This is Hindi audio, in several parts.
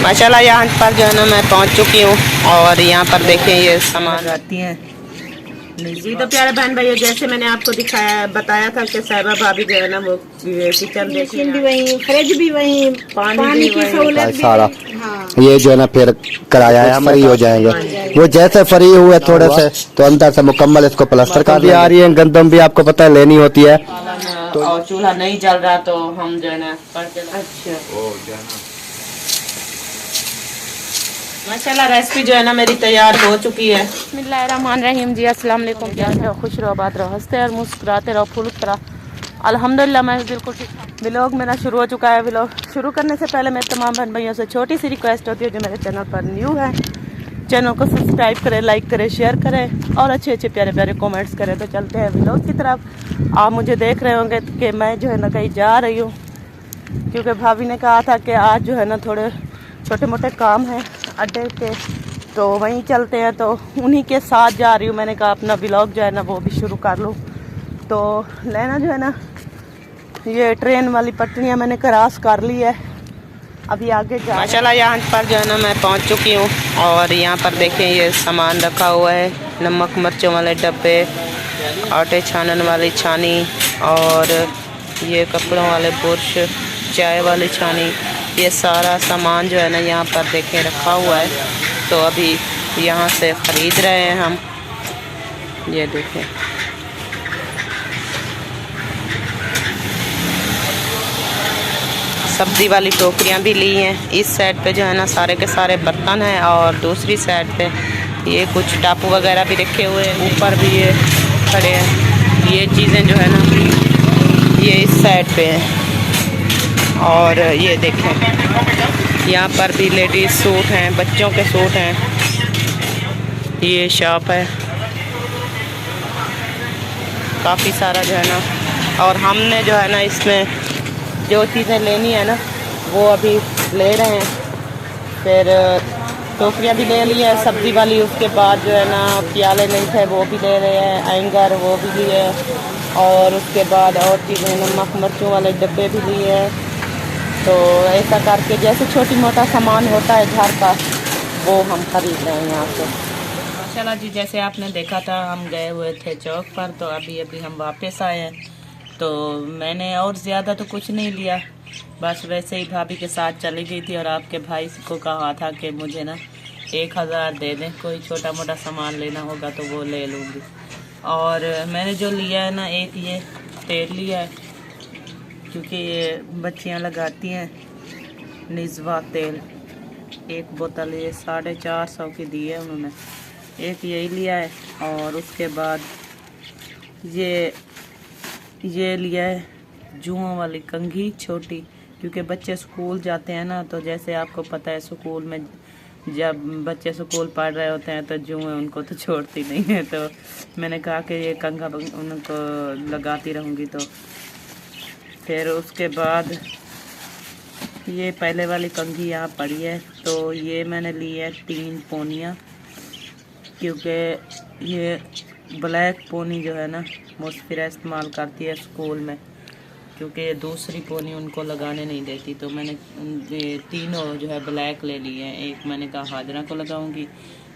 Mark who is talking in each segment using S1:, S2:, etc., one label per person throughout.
S1: माशाल्लाह यहाँ पर जो है ना मैं पहुँच चुकी हूँ और यहाँ पर देखें ये सामान
S2: आती हैं जी। तो प्यारे बहन भाइयों, जैसे मैंने आपको दिखाया बताया था कि साहिबा भाभी जो है ना वो किचन
S3: मशीन भी वही, फ्रिज भी वही, पानी की सहूलत भी
S4: सारा
S3: वही। हाँ।
S4: ये जो है ना फिर कराया है, फ्री हो जाएंगे। वो जैसे फ्री हुए थोड़े से तो अंदर से मुकम्मल इसको प्लास्टर कर भी आ रही है। गंदम भी आपको पता है लेनी होती है।
S1: तो और चूल्हा नहीं जल रहा तो हम जो है ना
S2: अच्छा
S1: माशाल्लाह रेसिपी जो है ना मेरी तैयार हो चुकी है।
S5: बिस्मिल्लाहिर्रहमानिर्रहीम जी, अस्सलाम वालेकुम। कैसे हो? खुश रहो, आबाद रहो, हंसते और मुस्कुराते रहो, फूल तरह। अल्हम्दुलिल्लाह मैं बिल्कुल ठीक। व्लॉग मेरा शुरू हो चुका है। व्लॉग शुरू करने से पहले मेरे तमाम बहन भाइयों से छोटी सी रिक्वेस्ट होती है जो मेरे चैनल पर न्यू है, चैनल को सब्सक्राइब करें, लाइक करें, शेयर करें और अच्छे अच्छे प्यारे प्यारे कमेंट्स करें। तो चलते हैं व्लॉग की तरफ। आप मुझे देख रहे होंगे कि मैं जो है ना कहीं जा रही हूँ, क्योंकि भाभी ने कहा था कि आज जो है ना थोड़े छोटे मोटे काम हैं अड्डे के, तो वहीं चलते हैं। तो उन्हीं के साथ जा रही हूँ। मैंने कहा अपना व्लॉग जो है ना वो भी शुरू कर लूँ। तो लेना जो है ना ये ट्रेन वाली पटरियाँ मैंने क्रॉस कर ली है, अभी आगे जा।
S1: माशाल्लाह यहाँ पर जो है ना मैं पहुँच चुकी हूँ और यहाँ पर देखें ये सामान रखा हुआ है, नमक मिर्चों वाले डब्बे, आटे छानने वाली छानी और ये कपड़ों वाले बुर्श, चाय वाली छानी, ये सारा सामान जो है ना यहाँ पर देखें रखा हुआ है। तो अभी यहाँ से ख़रीद रहे हैं हम। ये देखें सब्ज़ी वाली टोकरियाँ भी ली हैं। इस साइड पे जो है ना सारे के सारे बर्तन हैं और दूसरी साइड पे ये कुछ टापू वगैरह भी रखे हुए हैं। ऊपर भी ये खड़े हैं। ये चीज़ें जो है ना ये इस साइड पे हैं। और ये देखें यहाँ पर भी लेडीज़ सूट हैं, बच्चों के सूट हैं। ये शॉप है, काफ़ी सारा जो है ना। और हमने जो है ना इसमें जो चीज़ें लेनी है ना वो अभी ले रहे हैं। फिर टोकरियाँ भी ले ली है सब्ज़ी वाली, उसके बाद जो है ना प्याले नहीं थे वो भी ले रहे हैं, एंगर वो भी लिए, और उसके बाद और चीज़ें नमक मिर्चों वाले डब्बे भी लिए हैं। तो ऐसा करके जैसे छोटी मोटा सामान होता है घर का वो हम खरीद रहे हैं यहाँ से।
S2: माशाल्लाह जी, जैसे आपने देखा था हम गए हुए थे चौक पर, तो अभी अभी हम वापस आए हैं। तो मैंने और ज़्यादा तो कुछ नहीं लिया, बस वैसे ही भाभी के साथ चली गई थी और आपके भाई को कहा था कि मुझे ना 1000 दे दें, कोई छोटा मोटा सामान लेना होगा तो वो ले लूँगी। और मैंने जो लिया है ना, एक ये तेल लिया है क्योंकि ये बच्चियाँ लगाती हैं निज़वा तेल। एक बोतल ये 450 की दी है उन्होंने, एक यही लिया है। और उसके बाद ये लिया है जुओं वाली कंघी छोटी, क्योंकि बच्चे स्कूल जाते हैं ना, तो जैसे आपको पता है स्कूल में जब बच्चे स्कूल पढ़ रहे होते हैं तो जुएं उनको तो छोड़ती नहीं है। तो मैंने कहा कि ये कंघा उनको लगाती रहूँगी। तो फिर उसके बाद ये पहले वाली कंघी यहाँ पड़ी है, तो ये मैंने ली है 3 पोनियाँ, क्योंकि ये ब्लैक पोनी जो है ना मुस्फिरा इस्तेमाल करती है स्कूल में, क्योंकि ये दूसरी पोनी उनको लगाने नहीं देती। तो मैंने ये तीनों जो है ब्लैक ले ली है। एक मैंने कहा हाजरा को लगाऊंगी,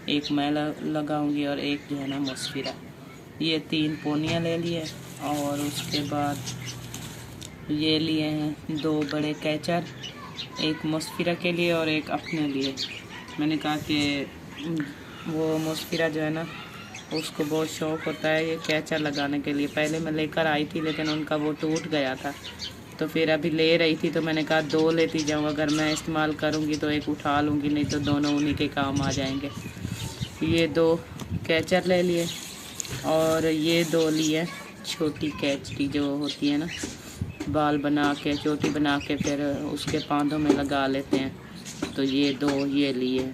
S2: एक मैं लगाऊंगी और एक जो है ना मुस्फिरा। ये 3 पोनियाँ ले लिए और उसके बाद ये लिए हैं 2 बड़े कैचर, एक मुस्फिरा के लिए और एक अपने लिए। मैंने कहा कि वो मुस्फिरा जो है ना उसको बहुत शौक़ होता है ये कैचर लगाने के लिए। पहले मैं लेकर आई थी लेकिन उनका वो टूट गया था, तो फिर अभी ले रही थी तो मैंने कहा 2 लेती जाऊँ, अगर मैं इस्तेमाल करूँगी तो एक उठा लूँगी, नहीं तो दोनों उन्हीं के काम आ जाएंगे। ये 2 कैचर ले लिए और ये 2 लिए छोटी कैचरी जो होती है ना, बाल बना के चोटी बना के फिर उसके पाँदों में लगा लेते हैं, तो ये 2 ये लिए।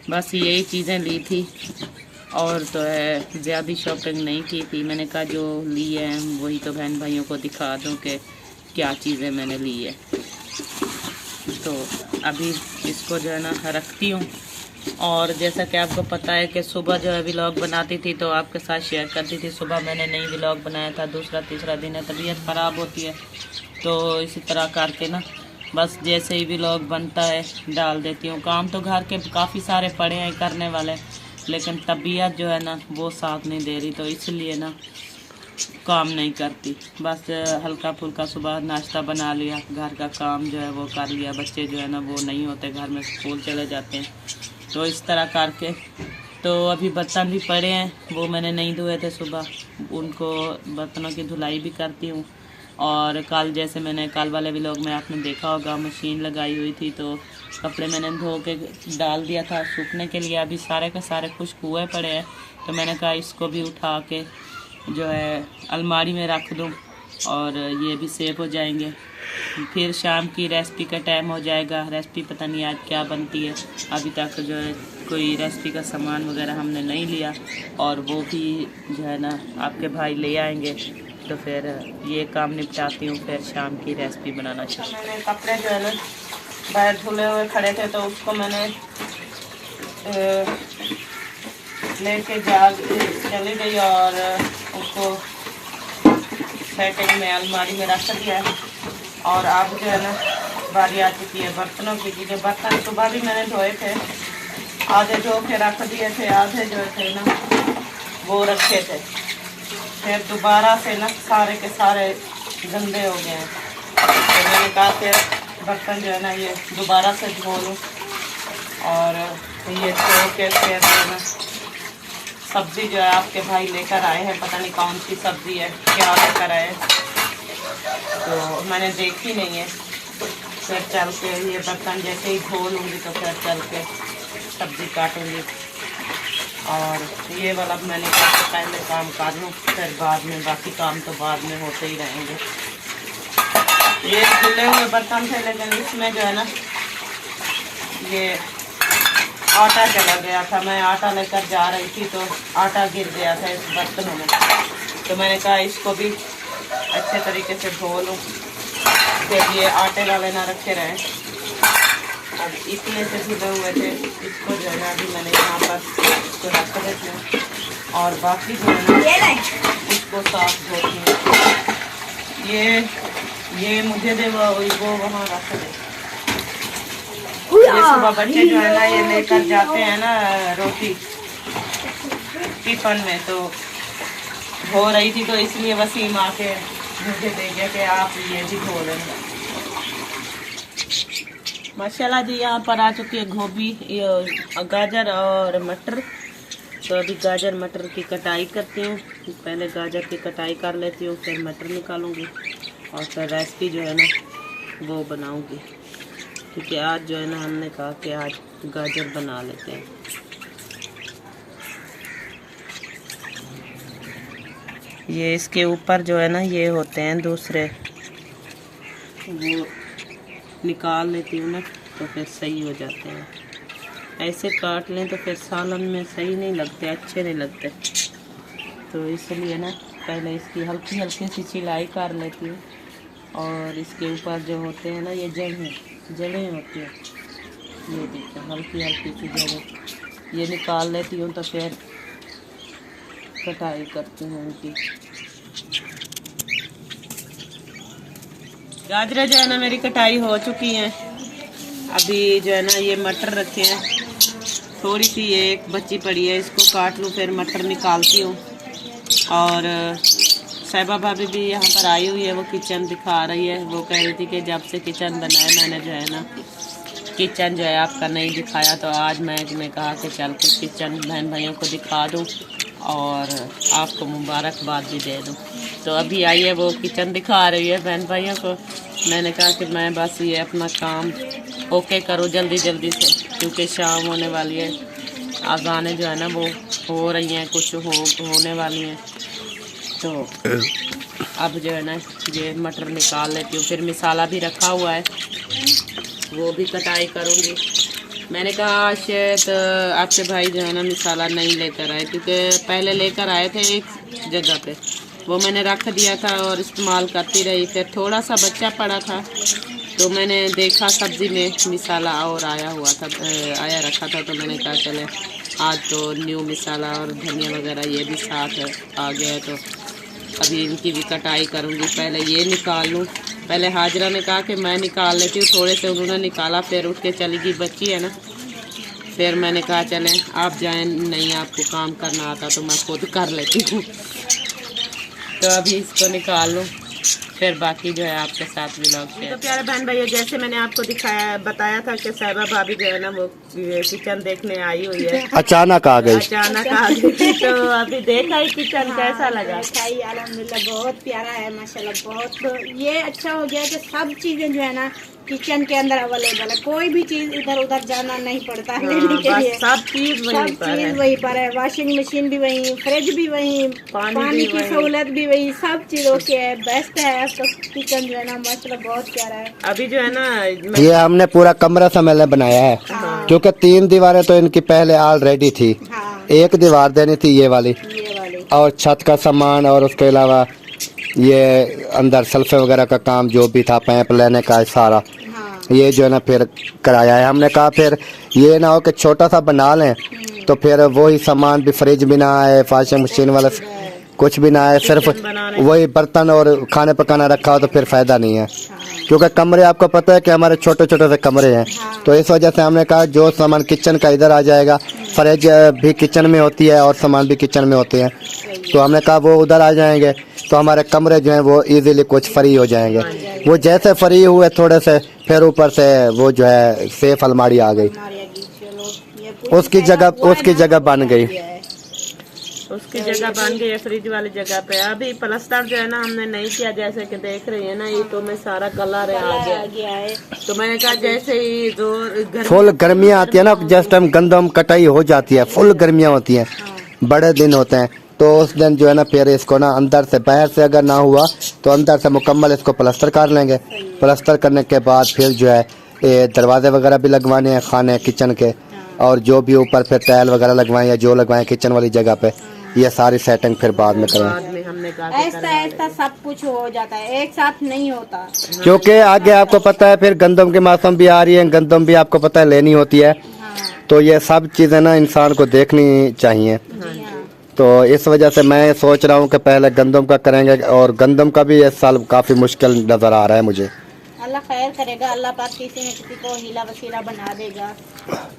S2: बस यही चीज़ें ली थी और तो है ज़्यादा शॉपिंग नहीं की थी। मैंने कहा जो ली है वही तो बहन भाइयों को दिखा दूँ कि क्या चीज़ें मैंने ली है। तो अभी इसको जो है ना रखती हूँ। और जैसा कि आपको पता है कि सुबह जो है व्लॉग बनाती थी तो आपके साथ शेयर करती थी। सुबह मैंने नई व्लॉग बनाया था, दूसरा तीसरा दिन है, तबीयत ख़राब होती है, तो इसी तरह करके ना बस जैसे ही व्लॉग बनता है डाल देती हूँ। काम तो घर के काफ़ी सारे पड़े हैं करने वाले, लेकिन तबीयत जो है ना वो साथ नहीं दे रही, तो इसलिए ना काम नहीं करती। बस हल्का फुल्का सुबह नाश्ता बना लिया, घर का काम जो है वो कर लिया। बच्चे जो है ना वो नहीं होते घर में, स्कूल चले जाते हैं, तो इस तरह करके। तो अभी बर्तन भी पड़े हैं, वो मैंने नहीं धोए थे सुबह, उनको बर्तनों की धुलाई भी करती हूँ। और कल जैसे मैंने कल वाले व्लॉग में आपने देखा होगा, मशीन लगाई हुई थी तो कपड़े मैंने धो के डाल दिया था सूखने के लिए। अभी सारे के सारे खुश्क हुए पड़े हैं, तो मैंने कहा इसको भी उठा के जो है अलमारी में रख दूँ और ये भी सेव हो जाएंगे। फिर शाम की रेसिपी का टाइम हो जाएगा। रेसिपी पता नहीं आज क्या बनती है, अभी तक जो है कोई रेसिपी का सामान वगैरह हमने नहीं लिया, और वो भी जो है ना आपके भाई ले आएंगे, तो फिर ये काम निपटाती हूँ, फिर शाम की रेसिपी बनाना चाहिए।
S1: मैंने कपड़े जो है ना बाहर धुले हुए खड़े थे, तो उसको मैंने लेके चली गई और उसको सेटिंग में अलमारी में रख दिया है। और अब जो है ना बारी आ चुकी है बर्तनों की। जो बर्तन सुबह भी मैंने धोए थे, आधे धो के रख दिए थे, आधे जो थे ना वो रखे थे, फिर दोबारा से ना सारे के सारे गंदे हो गए हैं। तो मैंने कहा फिर बर्तन जो है ना ये दोबारा से धो लूँ, और ये धो के फिर ना सब्ज़ी जो है आपके भाई लेकर आए हैं, पता नहीं कौन सी सब्ज़ी है, क्या लेकर आए, तो मैंने देखी नहीं है। फिर चल के ये बर्तन जैसे ही धो लूँगी तो फिर चल के सब्ज़ी काटूँगी, और ये वाला मैंने कहा कि पहले काम कर लूँ, फिर बाद में बाकी काम तो बाद में होते ही रहेंगे। ये धुले हुए बर्तन थे, लेकिन इसमें जो है ना ये आटा चला गया था। मैं आटा लेकर जा रही थी तो आटा गिर गया था इस बर्तनों में, तो मैंने कहा इसको भी अच्छे तरीके से धो लूँ, फिर ये आटे वाले ना रखे रहें। अब इतने से धुले हुए थे, इसको जो है ना अभी मैंने यहाँ पर इसको रख देते हैं, और बाकी जो है ना इसको साफ धोती हूँ। ये मुझे दे, वो वहाँ रख दे। ये सुबह बच्चे जो है ना ये लेकर जाते हैं ना रोटी टिफिन में, तो हो रही थी, तो इसलिए वसीम आके मुझे दे गया कि आप ये भी धो लेंगे।
S2: माशाल्लाह जी यहाँ पर आ चुकी है गोभी, गाजर और मटर। तो अभी गाजर मटर की कटाई करती हूँ। पहले गाजर की कटाई कर लेती हूँ, फिर मटर निकालूंगी, और फिर रेसिपी जो है ना वो बनाऊंगी, क्योंकि आज जो है ना हमने कहा कि आज गाजर बना लेते हैं। ये इसके ऊपर जो है ना ये होते हैं दूसरे, वो निकाल लेती हूँ ना तो फिर सही हो जाते हैं। ऐसे काट लें तो फिर सालन में सही नहीं लगते, अच्छे नहीं लगते, तो इसलिए ना पहले इसकी हल्की हल्की सी सिलाई कर लेती हूँ। और इसके ऊपर जो होते हैं ना ये जड़ें होती हैं, ये देखिए हल्की हल्की सी जड़ें, ये निकाल लेती हूँ, तो फिर कटाई करती हूँ उनकी। गाजरें जो है ना मेरी कटाई हो चुकी हैं। अभी जो है ना ये मटर रखे हैं, थोड़ी सी ये एक बच्ची पड़ी है, इसको काट लूँ, फिर मटर निकालती हूँ। और साहिबा भाभी भी यहाँ पर आई हुई है, वो किचन दिखा रही है। वो कह रही थी कि जब से किचन बनाया मैंने जो है ना किचन जो है आपका नहीं दिखाया, तो आज मैंने कहा कि चल के किचन बहन भाइयों को दिखा दूँ और आपको मुबारकबाद भी दे दूँ। तो अभी आई है, वो किचन दिखा रही है बहन भाइयों को। मैंने कहा कि मैं बस ये अपना काम ओके करूँ जल्दी जल्दी से, क्योंकि शाम होने वाली है, अज़ानें जो है ना वो हो रही हैं, कुछ होने वाली हैं। तो अब जो है ना ये मटर निकाल लेती हूँ, फिर मसाला भी रखा हुआ है, वो भी कटाई करूँगी। मैंने कहा शायद आपके भाई जो है ना मसाला नहीं लेकर आए, क्योंकि पहले लेकर आए थे एक जगह पे, वो मैंने रख दिया था और इस्तेमाल करती रही। फिर थोड़ा सा बच्चा पड़ा था, तो मैंने देखा सब्ज़ी में मसाला और आया रखा था, तो मैंने कहा चले आज तो न्यू मसाला और धनिया वगैरह ये भी साथ आ गया है, तो
S1: अभी इनकी भी कटाई करूँगी। पहले ये निकाल लूँ। पहले हाजरा ने कहा कि मैं निकाल लेती हूँ, थोड़े से उन्होंने निकाला, फिर उठ के चली गई, बच्ची है ना। फिर मैंने कहा चलें आप जाएं, नहीं आपको काम करना आता तो मैं खुद कर लेती हूँ। तो अभी इसको निकाल लूँ, फिर बाकी जो है आपके साथ व्लॉग शेयर। तो प्यारे बहन भाइयों, जैसे मैंने आपको बताया था कि साहिबा भाभी जो है ना वो किचन देखने आई हुई है।
S4: अचानक आ गई।
S1: अचानक आ गई। तो अभी देखा ही किचन कैसा लगा?
S3: अल्हम्दुलिल्लाह बहुत प्यारा है माशाल्लाह। बहुत ये अच्छा हो गया कि सब चीजें जो है ना किचन के अंदर अवेलेबल है। कोई भी चीज इधर उधर जाना नहीं पड़ता है लेने के लिए।
S1: सब चीज
S3: वहीं पर है। वॉशिंग मशीन भी वहीं, फ्रिज भी वहीं, पानी की सहूलत भी वहीं, सब चीज ओके है, बेस्ट है। तो किचन जो है ना माशाल्लाह बहुत प्यारा है।
S1: अभी जो है ना
S4: ये हमने पूरा कमरा सा मैंने बनाया है, क्योंकि 3 दीवारें तो इनकी पहले ऑलरेडी थी। एक दीवार देनी थी ये वाली, और छत का सामान, और उसके अलावा ये अंदर सल्फे वगैरह का काम जो भी था, पैप लेने का सारा, ये जो है ना फिर कराया है। हमने कहा फिर ये ना हो कि छोटा सा बना लें तो फिर वही सामान भी, फ्रिज भी ना आए, वॉशिंग मशीन वाला कुछ भी ना आए, सिर्फ वही बर्तन और खाने पकाना रखा हो तो फिर फायदा नहीं है। क्योंकि कमरे आपको पता है कि हमारे छोटे छोटे से कमरे हैं, तो इस वजह से हमने कहा जो सामान किचन का इधर आ जाएगा, फ्रिज भी किचन में होती है और सामान भी किचन में होते हैं, तो हमने कहा वो उधर आ जाएंगे तो हमारे कमरे जो हैं वो इजीली कुछ फ्री हो जाएंगे। वो जैसे फ्री हुए थोड़े से, फिर ऊपर से वो जो है सेफ अलमारी आ गई, उसकी जगह बन गई।
S1: उसकी जगह बन गई है फ्रिज वाली जगह पे। अभी प्लास्टर जो है ना हमने नहीं किया, जैसे कि देख रही है ना, ये तो में सारा कलर आ गया है। तो मैंने कहा जैसे ही जो
S4: फुल गर्मियाँ आती है ना, जिस टाइम गंदम कटाई हो जाती है, फुल गर्मियाँ होती हैं, बड़े दिन होते हैं, तो उस दिन जो है ना फिर इसको ना अंदर से, बाहर से अगर ना हुआ तो अंदर से मुकम्मल इसको प्लास्टर कर लेंगे। प्लास्टर करने के बाद फिर जो है ये दरवाजे वगैरह भी लगवाने हैं खाने किचन के, और जो भी ऊपर फिर टाइल वगैरह लगवाएं या जो लगवाएं किचन वाली जगह पे, ये सारी सेटिंग फिर बाद में करें।
S3: ऐसा सब कुछ हो जाता है, एक साथ नहीं होता।
S4: क्योंकि आगे आपको पता है फिर गंदम के मौसम भी आ रही है, गंदम भी आपको पता है लेनी होती है, तो ये सब चीज़ें ना इंसान को देखनी चाहिए। तो इस वजह से मैं सोच रहा हूँ कि पहले गंदम का करेंगे, और गंदम का भी इस साल काफ़ी मुश्किल नज़र आ रहा है मुझे।
S3: अल्लाह खैर करेगा, अल्लाह पाक किसी न किसी को हीला वसीला बना देगा।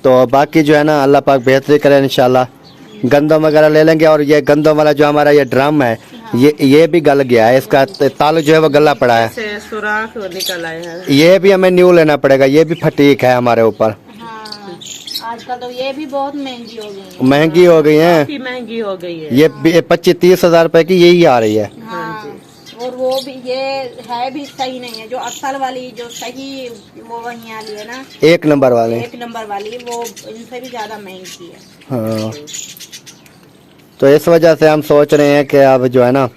S4: तो बाकी जो है ना अल्लाह पाक बेहतरी करे इंशाल्लाह। गंदम वगैरह ले लेंगे, और ये गंदम वाला जो हमारा ये ड्रम है, ये भी गल गया है, इसका तालु जो है वो गला पड़ा है,
S1: सुराख निकल आया है।
S4: ये भी हमें न्यू लेना पड़ेगा, ये भी फटीक है हमारे ऊपर।
S3: आजकल तो ये भी बहुत महंगी हो गई है।
S4: महंगी हो गई है,
S1: महंगी हो गई है।
S4: ये 25-30 हज़ार रुपए की यही आ रही है।
S3: और वो भी ये है भी सही नहीं है, जो असल वाली जो सही वो वही वाली है ना,
S4: 1 नंबर वाली,
S3: 1 नंबर वाली, वो इनसे भी ज्यादा महंगी है।
S4: हाँ, तो इस वजह से हम सोच रहे हैं कि अब जो है ना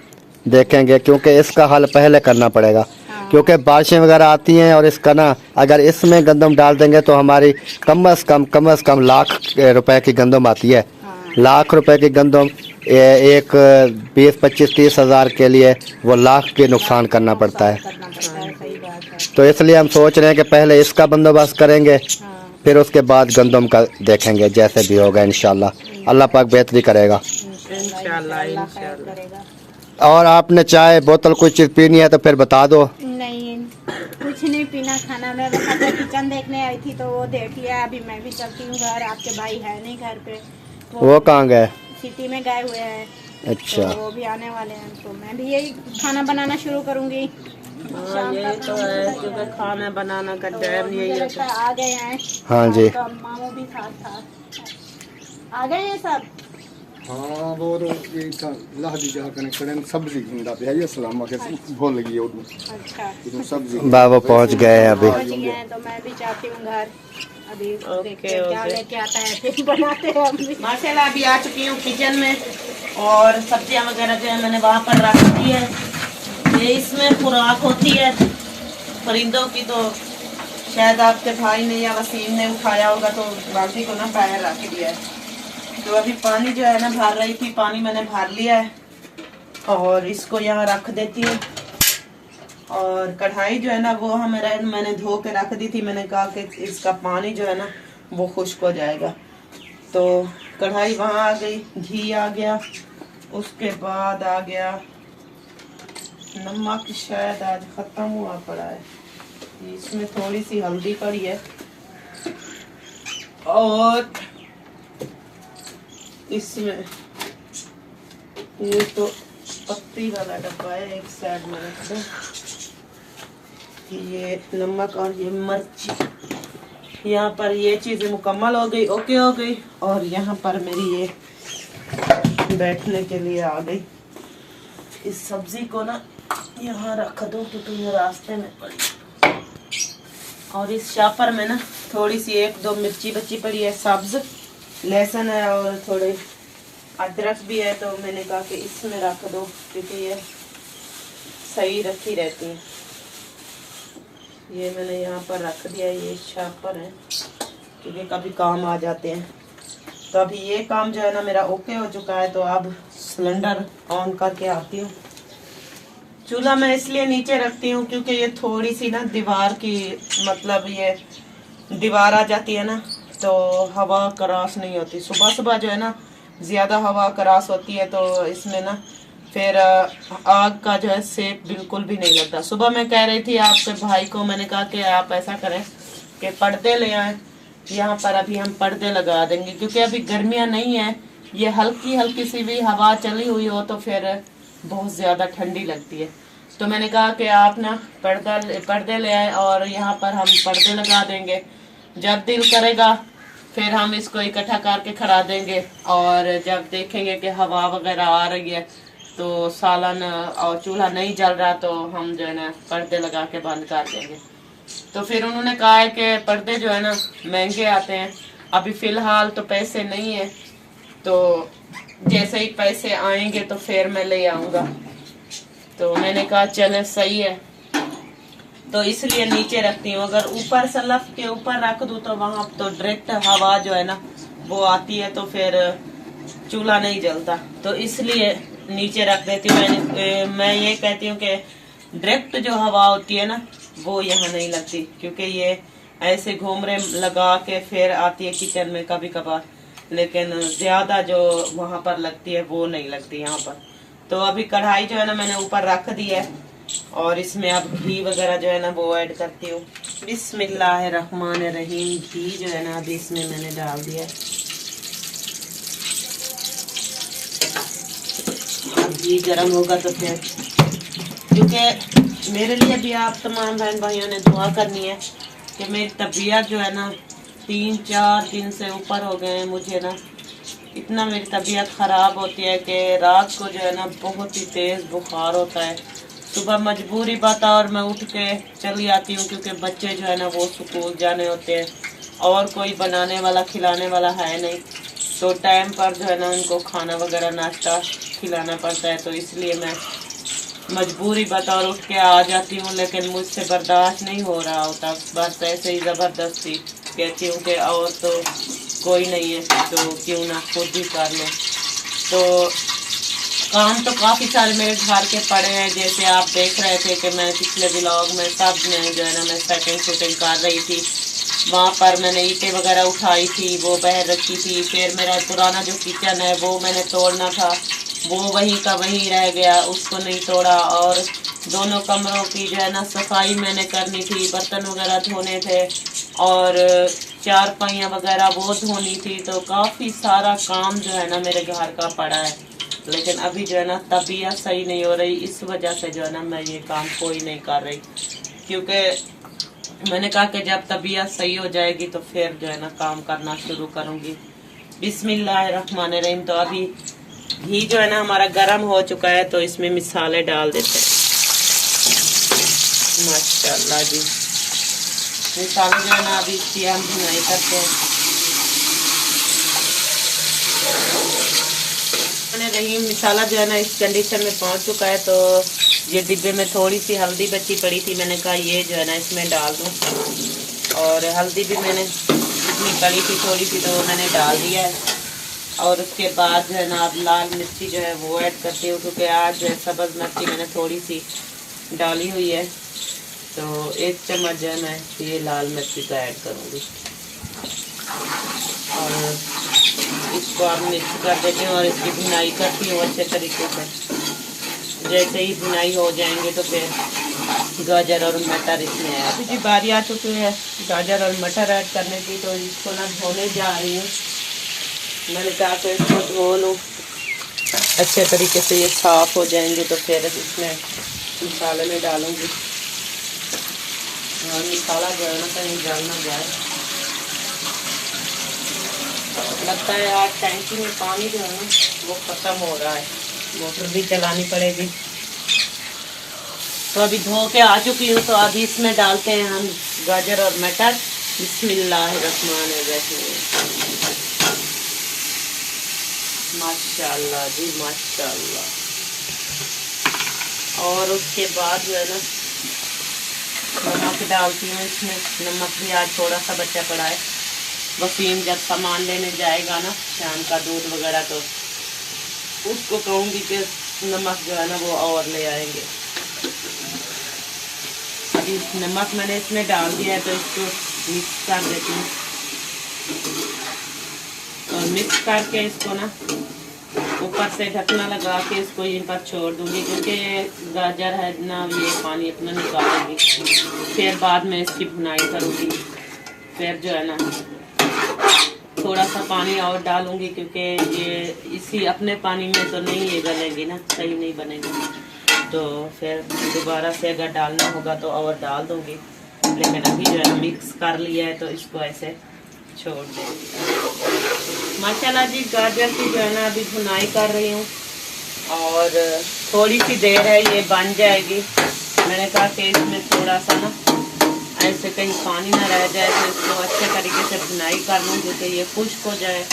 S4: देखेंगे, क्योंकि इसका हल पहले करना पड़ेगा, क्योंकि बारिशें वगैरह आती हैं, और इसका ना अगर इसमें गंदम डाल देंगे तो हमारी कम से कम लाख रुपए की गंदम आती है। लाख रुपए की गंदम एक 20-25-30 हज़ार के लिए वो लाख के नुकसान करना पड़ता है। तो इसलिए हम सोच रहे हैं कि पहले इसका बंदोबस्त करेंगे, फिर उसके बाद गंदम का देखेंगे, जैसे भी होगा इंशाल्लाह अल्लाह पाक बेहतरी करेगा
S3: इंशाल्लाह।
S4: और आपने चाय बोतल कोई चीज़ पीनी है तो फिर बता दो।
S3: नहीं कुछ नहीं पीना, खाना मैं बस किचन देखने आई थी तो वो देख लिया। अभी मैं भी चलती हूँ घर, आपके भाई है नहीं घर पे,
S4: वो कहाँ गए?
S3: सिटी में गए हुए हैं।
S4: अच्छा,
S3: तो वो भी आने वाले हैं, तो मैं भी यही खाना बनाना शुरू करूँगी।
S1: ये तो है, क्योंकि खाना बनाना का टाइम यही है।
S3: आ गए हैं।
S4: हाँ जी,
S3: तो मामू भी साथ आ गए हैं सब।
S6: हाँ वो तो ये था लाह दी जा कने कड़न सब्जी घिंदा पे है, ये सलामा के भूल लगी है उधर।
S3: अच्छा,
S6: तो सब्जी
S4: बाबा पहुँच गए हैं अभी।
S3: पहुंच गए हैं, तो मैं भी चाहती हूँ घर। अभी देखते हैं क्या लेके आता है, फिर बनाते हैं हम भी।
S1: माशाल्लाह अभी आ चुकी हूँ किचन में, और सब्जियां वगैरह जो है मैंने वहाँ पर रख दी है। ये इसमें खुराक होती है परिंदों की, तो शायद आपके भाई ने या वसीम ने उठाया होगा, तो बाल्टी को ना पैर रख दिया है। तो अभी पानी जो है ना भर रही थी, पानी मैंने भर लिया है, और इसको यहाँ रख देती हूँ। और कढ़ाई जो है ना वो मैंने धो के रख दी थी, मैंने कहा कि इसका पानी जो है ना वो खुश्क हो जाएगा। तो कढ़ाई वहाँ आ गई, घी आ गया, उसके बाद आ गया नमक शायद आज ख़त्म हुआ पड़ा है, इसमें थोड़ी सी हल्दी पड़ी है और इसमें ये तो पत्ती वाला डब्बा है, एक साइड में रख दो। ये नमक और ये मिर्ची, यहाँ पर ये चीज़ें मुकम्मल हो गई, ओके हो गई। और यहाँ पर मेरी ये बैठने के लिए आ गई। इस सब्जी को ना यहाँ रख दो क्योंकि ये रास्ते में पड़ी। और इस शापर में ना थोड़ी सी 1-2 मिर्ची बची पड़ी है, सब्ज लहसुन है और थोड़े अदरक भी है, तो मैंने कहा कि इसमें रख दो क्योंकि ये सही रखी रहती है। ये मैंने यहाँ पर रख दिया, ये शापर है क्योंकि कभी काम आ जाते हैं। तो अभी ये काम जो है ना मेरा ओके हो चुका है, तो अब सिलेंडर ऑन करके आती हूँ। चूल्हा मैं इसलिए नीचे रखती हूँ क्योंकि ये थोड़ी सी ना दीवार की, मतलब ये दीवार आ जाती है ना तो हवा क्रॉस नहीं होती। सुबह सुबह जो है ना ज़्यादा हवा क्रॉस होती है तो इसमें ना फिर आग का जो है सेक बिल्कुल भी नहीं लगता। सुबह मैं कह रही थी आपके भाई को, मैंने कहा कि आप ऐसा करें कि पर्दे ले आएँ, यहाँ पर अभी हम पर्दे लगा देंगे क्योंकि अभी गर्मियाँ नहीं है। ये हल्की हल्की सी भी हवा चली हुई हो तो फिर बहुत ज़्यादा ठंडी लगती है। तो मैंने कहा कि आप ना पर्दे ले आए और यहाँ पर हम पर्दे लगा देंगे। जब दिल करेगा फिर हम इसको इकट्ठा करके खड़ा देंगे और जब देखेंगे कि हवा वगैरह आ रही है तो सालन और चूल्हा नहीं जल रहा तो हम जो है ना पर्दे लगा के बंद कर देंगे। तो फिर उन्होंने कहा है कि पर्दे जो है ना महंगे आते हैं, अभी फ़िलहाल तो पैसे नहीं है, तो जैसे ही पैसे आएंगे तो फिर मैं ले आऊँगा। तो मैंने कहा चले सही है, तो इसलिए नीचे रखती हूँ। अगर ऊपर सलफ के ऊपर रख दूँ तो वहाँ तो डायरेक्ट हवा जो है ना वो आती है तो फिर चूल्हा नहीं जलता, तो इसलिए नीचे रख देती हूँ। मैं ये कहती हूँ कि डायरेक्ट जो हवा होती है ना वो यहाँ नहीं लगती क्योंकि ये ऐसे घूमरे लगा के फिर आती है किचन में कभी कभार, लेकिन ज़्यादा जो वहाँ पर लगती है वो नहीं लगती यहाँ पर। तो अभी कढ़ाई जो है ना मैंने ऊपर रख दी है और इसमें अब घी वगैरह जो है ना वो ऐड करती हूँ। बिस्मिल्लाहिर्रहमानिर्रहीम। घी जो है ना अभी इसमें मैंने डाल दिया है। अब घी गर्म होगा तो फिर, क्योंकि मेरे लिए भी आप तमाम बहन भाइयों ने दुआ करनी है कि मेरी तबीयत जो है ना 3-4 दिन से ऊपर हो गए हैं। मुझे ना इतना मेरी तबीयत ख़राब होती है कि रात को जो है ना बहुत ही तेज़ बुखार होता है। सुबह मजबूरी बात और मैं उठ के चली आती हूँ क्योंकि बच्चे जो है ना वो स्कूल जाने होते हैं और कोई बनाने वाला खिलाने वाला है नहीं, तो टाइम पर जो है ना उनको खाना वगैरह नाश्ता खिलाना पड़ता है। तो इसलिए मैं मजबूरी बतौर उठ के आ जाती हूँ, लेकिन मुझसे बर्दाश्त नहीं हो रहा होता। बस ऐसे ही ज़बरदस्ती कहती हूँ कि और तो कोई नहीं है तो क्यों ना खुद ही कर लो। तो काम तो काफ़ी सारे मेरे घर के पड़े हैं, जैसे आप देख रहे थे कि मैं पिछले व्लॉग में सब में जो है ना मैं सेटिंग शूटिंग कर रही थी। वहाँ पर मैंने ईंटें वगैरह उठाई थी, वो बह रखी थी। फिर मेरा पुराना जो किचन है वो मैंने तोड़ना था, वो वहीं का वहीं रह गया, उसको नहीं तोड़ा। और दोनों कमरों की जो है ना सफाई मैंने करनी थी, बर्तन वगैरह धोने थे और चारपाइयाँ वगैरह वो धोनी थी। तो काफ़ी सारा काम जो है ना मेरे घर का पड़ा है, लेकिन अभी जो है ना तबीयत सही नहीं हो रही, इस वजह से जो है ना मैं ये काम कोई नहीं कर रही। क्योंकि मैंने कहा कि जब तबीयत सही हो जाएगी तो फिर जो है ना काम करना शुरू करूँगी। बिस्मिल्लाहिर्रहमानिर्रहीम। तो अभी घी जो है ना हमारा गर्म हो चुका है, तो इसमें मिसाले डाल देते हैं। माशाल्लाह जी, मिसाले जो है ना अभी इसकी हम भुनाई करते हैं। रहीम मिसाला जो है ना इस कंडीशन में पहुंच चुका है, तो ये डिब्बे में थोड़ी सी हल्दी बची पड़ी थी, मैंने कहा ये जो है ना इसमें डाल दूं। और हल्दी भी मैंने जितनी पड़ी थी थोड़ी सी तो मैंने डाल दिया है। और उसके बाद जो है ना अब लाल मिर्ची जो है वो ऐड करती हूँ, क्योंकि आज जो है सब्ज़ मिर्ची मैंने थोड़ी सी डाली हुई है, तो 1 चम्मच जो है मैं ये लाल मिर्ची का ऐड करूँगी। और इसको आप मिक्स कर देती हूँ और इसकी भुनाई करती हूँ अच्छे तरीके से। जैसे ही भुनाई हो जाएंगे तो फिर गाजर और मटर इसमें है। अभी जी बारी आ चुकी है गाजर और मटर ऐड करने की, तो इसको ना धोने जा रही हूँ। मैंने कहा तो इसको धो लूँ अच्छे तरीके से, ये साफ हो जाएंगे तो फिर इसमें मसाले में डालूँगी। और मसाला जो है ना कहीं जल ना जाए। लगता है आज टैंकी में पानी जो है ना वो ख़त्म हो रहा है, मोटर भी चलानी पड़ेगी। तो अभी धो के आ चुकी हूँ, तो अभी इसमें डालते हैं हम गाजर और मटर। बिस्मिल्लाहिर्रहमानिर्रहीम। माशाल्लाह जी माशाल्लाह। और उसके बाद जो है ना नमक डालती हूँ इसमें। नमक भी आज थोड़ा सा बचा पड़ा है। वसीम जब सामान लेने जाएगा ना शाम का दूध वगैरह, तो उसको कहूँगी कि नमक जो है ना वो और ले आएंगे। अभी नमक मैंने इसमें डाल दिया है, तो इसको मिक्स कर देती हूँ। और मिक्स करके इसको ना ऊपर से ढकना लगा के इसको यहीं पर छोड़ दूँगी, क्योंकि गाजर है ना ये पानी अपना निकालेगी। फिर बाद में इसकी भुनाई करूँगी। फिर जो है ना थोड़ा सा पानी और डालूंगी, क्योंकि ये इसी अपने पानी में तो नहीं ये गलेगी ना, सही नहीं बनेगा। तो फिर दोबारा से अगर डालना होगा तो और डाल दूंगी, लेकिन अभी जो है ना मिक्स कर लिया है तो इसको ऐसे छोड़ देंगे। माशाल्लाह जी गाजर की जो है ना अभी भुनाई कर रही हूँ, और थोड़ी सी देर है ये बन जाएगी। मैंने कहा कि इसमें थोड़ा सा ना ऐसे कहीं पानी ना रह जाए, तो इसको अच्छे तरीके से भुनाई कर लूँ जिससे ये खुश्क हो जाए।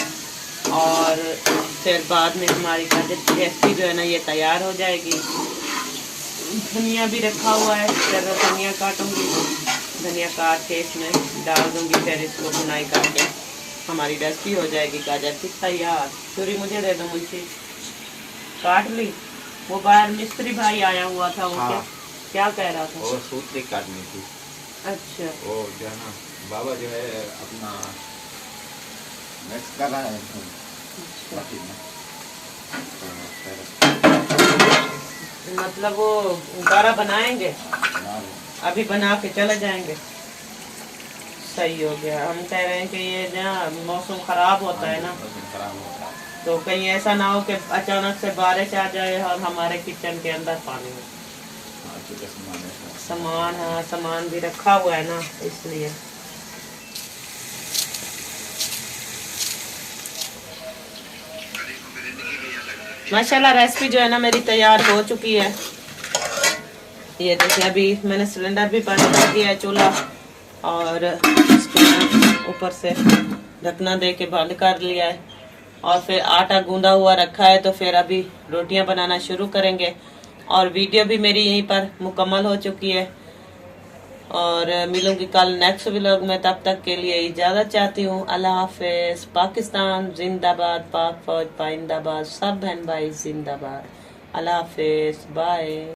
S1: और फिर बाद में हमारी गाजर की रेसिपी जो है ना ये तैयार हो जाएगी। धनिया भी रखा हुआ है, फिर धनिया काटूँगी, धनिया काट के इसमें डाल दूँगी। फिर इसको भुनाई करके हमारी रेसिपी हो जाएगी गाजर की तैयार। छुरी मुझे दे दो मुझे, काट ली। वो बाहर मिस्त्री भाई आया हुआ था, वो क्या कह रहा था?
S7: वो सूतली काटनी थी।
S1: अच्छा,
S7: वो जो है ना बाबा जो है अपना मिक्स कर रहा है बाकी में।
S1: मतलब वो गारा बनाएंगे, अभी बना के चले जाएंगे। सही हो गया। हम कह रहे हैं कि ये ना मौसम खराब होता है ना,
S7: खराब होता है
S1: तो कहीं ऐसा ना हो कि अचानक से बारिश आ जाए और हमारे किचन के अंदर पानी हो। सामान, हाँ सामान भी रखा हुआ है ना, इसलिए। माशाल्लाह रेसिपी जो है ना मेरी तैयार हो चुकी है। ये देखिए अभी मैंने सिलेंडर भी बंद कर दिया है चूल्हा, और इसको ऊपर से ढकना दे के बंद कर लिया है। और फिर आटा गूंदा हुआ रखा है, तो फिर अभी रोटियां बनाना शुरू करेंगे। और वीडियो भी मेरी यहीं पर मुकम्मल हो चुकी है, और मिलूंगी कल नेक्स्ट व्लॉग में। तब तक के लिए इजाज़त चाहती हूँ। अल्लाह हाफिज। पाकिस्तान जिंदाबाद, पाक फौज पाइंदाबाद, सब बहन भाई जिंदाबाद। अल्लाह हाफिज, बाय।